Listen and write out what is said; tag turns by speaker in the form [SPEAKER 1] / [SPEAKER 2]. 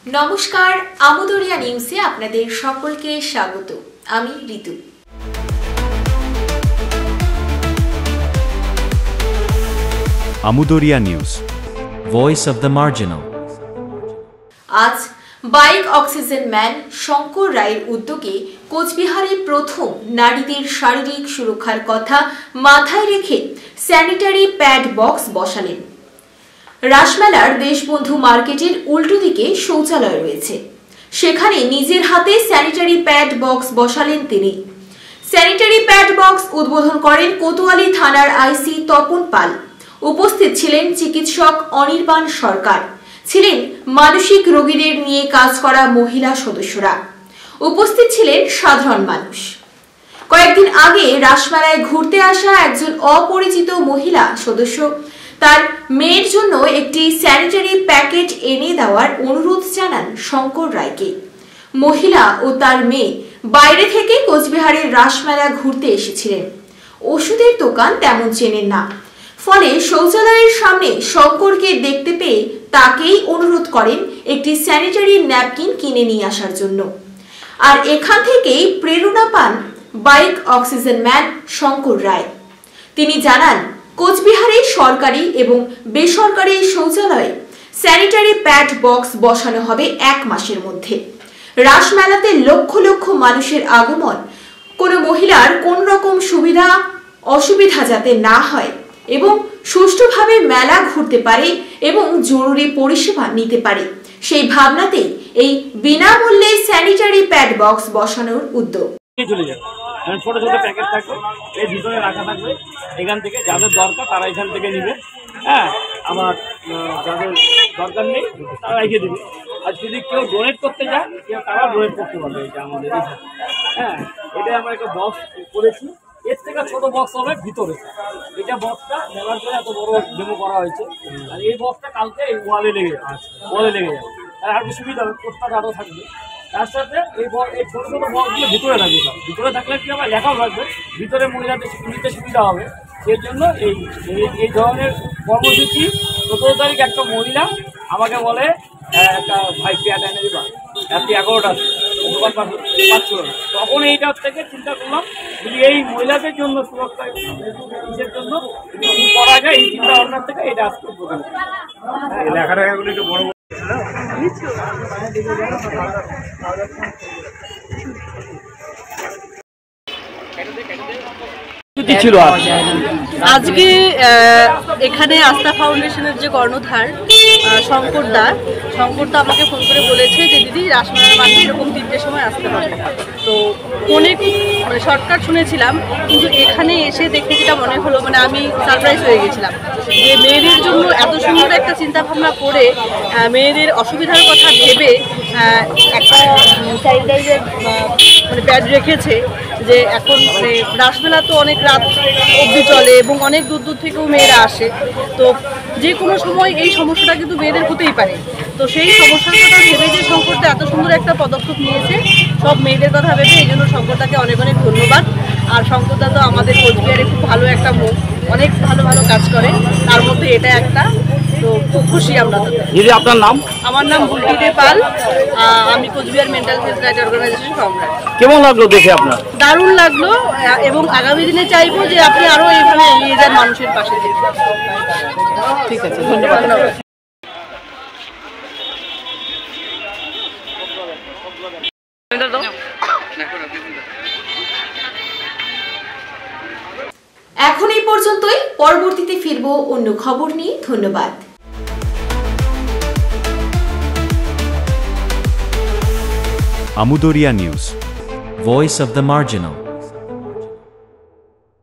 [SPEAKER 1] নমস্কার, আমুদরিয়া নিউজে আপনাদের সকলকে স্বাগত। আমি Ritu.
[SPEAKER 2] Amudariya news, voice of the marginal.
[SPEAKER 1] আজ বাইক অক্সিজেন ম্যান শঙ্কর রায়ের উদ্যোগে কোচবিহারে প্রথম নারীদের শারীরিক সুরক্ষার কথা মাথায় রেখে স্যানিটারি প্যাড বক্স বসালেন। রাসমেলার দেশবন্ধু মার্কেটের উল্টো দিকে শৌচালয় রয়েছে, সেখানে নিজের হাতে স্যানিটারি প্যাড বক্স বসালেন তিনি। স্যানিটারি প্যাড বক্স উদ্বোধন করেন কোতোয়ালি থানার আইসি তপন পাল। উপস্থিত ছিলেন চিকিৎসক অনির্বাণ সরকার, ছিলেন মানসিক রোগীদের নিয়ে কাজ করা মহিলা সদস্যরা, উপস্থিত ছিলেন সাধারণ মানুষ। কয়েকদিন আগে রাসমেলায় ঘুরতে আসা একজন অপরিচিত মহিলা সদস্য তার মেয়ের জন্য একটি স্যানিটারি প্যাকেট এনে দেওয়ার অনুরোধ জানান শঙ্কর রায়কে। মহিলা ও তার মেয়ে বাইরে থেকে কোচবিহারের রাসমেলা ঘুরতে এসেছিলেন, ওষুধের দোকান তেমন চেনেন না, ফলে শৌচালয়ের সামনে শঙ্করকে দেখতে পেয়ে তাকেই অনুরোধ করেন একটি স্যানিটারি ন্যাপকিন কিনে নিয়ে আসার জন্য। আর এখান থেকেই প্রেরণা পান বাইক অক্সিজেন ম্যান শঙ্কর রায়। তিনি জানান, কোচবিহারে সরকারি এবং বেসরকারি শৌচালয়ে স্যানিটারি প্যাড বক্স বসানো হবে 1 মাসের মধ্যে। রাসমেলাতে লক্ষ লক্ষ মানুষের আগমন, কোনো মহিলার কোন রকম সুবিধা অসুবিধা যাতে না হয় এবং সুষ্ঠুভাবে মেলা ঘুরতে পারে এবং জরুরি পরিষেবা নিতে পারে, সেই ভাবনাতেই এই বিনামূল্যে স্যানিটারি প্যাড বক্স বসানোর উদ্যোগ।
[SPEAKER 3] ছোট ছোট প্যাকেট থাকবে, এর ভিতরে রাখা থাকবে। এখান থেকে যাদের দরকার তারা এখান থেকে নিবে। হ্যাঁ, আমার যাদের দরকার নেই তারা রেখে দেবে। আর যদি কেউ ডোনেট করতে যায় তারা ডোনেট করতে পারবে। এটা আমাদের হ্যাঁ, এটা আমরা একটা বক্স করেছি। এর থেকে ছোট বক্স হবে ভিতরে। এটা বক্সটা নেওয়ার পরে এত বড় ডেমো করা হয়েছে। আর এই বক্সটা কালকে এই ওয়ালে লেগে যাবে, আর আরো সুবিধা হবে, পোস্টার আরও থাকবে। তার সাথে এই ছোটো ছোটো বক্সগুলো ভিতরে থাকবে। ভিতরে থাকলে কি আমার লেখাও থাকবে, ভিতরে মহিলাদের নিতে সুবিধা হবে। এর জন্য এই ধরনের কর্মসূচি 17 তারিখ একটা মহিলা আমাকে বলে, একটা ভাই প্যাড এনে দিবা, রাত্রি 11টা দোকান পাচ্ছ। তখন এইটার থেকে চিন্তা করলাম যদি এই মহিলাদের জন্য সুরক্ষা নিজের জন্য করা যায়, এই চিন্তা ভাবনার থেকে এটা আজকে বোঝা লেখাগুলো একটু বড়
[SPEAKER 4] ছিল। আজকে এখানে আস্থা ফাউন্ডেশনের যে কর্ণধার শঙ্কর দা আমাকে ফোন করে বলেছে যে দিদি রাসমেলার মাঠে এরকম 3টের সময় আসতে হবে। তো ফোনে মানে শর্টকাট শুনেছিলাম, কিন্তু এখানে এসে দেখতে যেটা মনে হলো, মানে আমি সারপ্রাইজ হয়ে গেছিলাম যে মেয়েদের জন্য এত সুন্দর একটা চিন্তাভাবনা করে, মেয়েদের অসুবিধার কথা ভেবে একটা স্যানিটাইজার মানে প্যাড রেখেছে। যে এখন মানে রাসমেলা তো অনেক রাত অবধি চলে এবং অনেক দূর দূর থেকেও মেয়েরা আসে, তো যে কোনো সময় এই সমস্যাটা কিন্তু মেয়েদের হতেই পারে। তো সেই সমস্যার কথা ভেবে যে শঙ্করদা এত সুন্দর একটা পদক্ষেপ নিয়েছে সব মেয়েদের কথা ভেবে, এই জন্য শঙ্করদাকে অনেক অনেক ধন্যবাদ। আর শঙ্করদা তো আমাদের কোচবিহারে খুব ভালো একটা মুখ, অনেক ভালো ভালো কাজ করে, তার মধ্যে এটা একটা। তো খুব খুশি আমরা।
[SPEAKER 3] দিদি আপনার নাম?
[SPEAKER 4] আমার নাম বুলটি দে পাল, আমি Coochbehar mental health right organisation Samrat.
[SPEAKER 3] কেমন লাগলো দেখে আপনার?
[SPEAKER 4] দারুণ লাগলো, এবং আগামী দিনে চাইবো যে আপনি আরো এইভাবে এগিয়ে যান মানুষের পাশে থেকে। ঠিক আছে, ধন্যবাদ।
[SPEAKER 1] এখন এই পর্যন্তই, পরবর্তীতে ফিরবো অন্য খবর নিয়ে। ধন্যবাদ।
[SPEAKER 2] Amudariya news, voice of the marginal.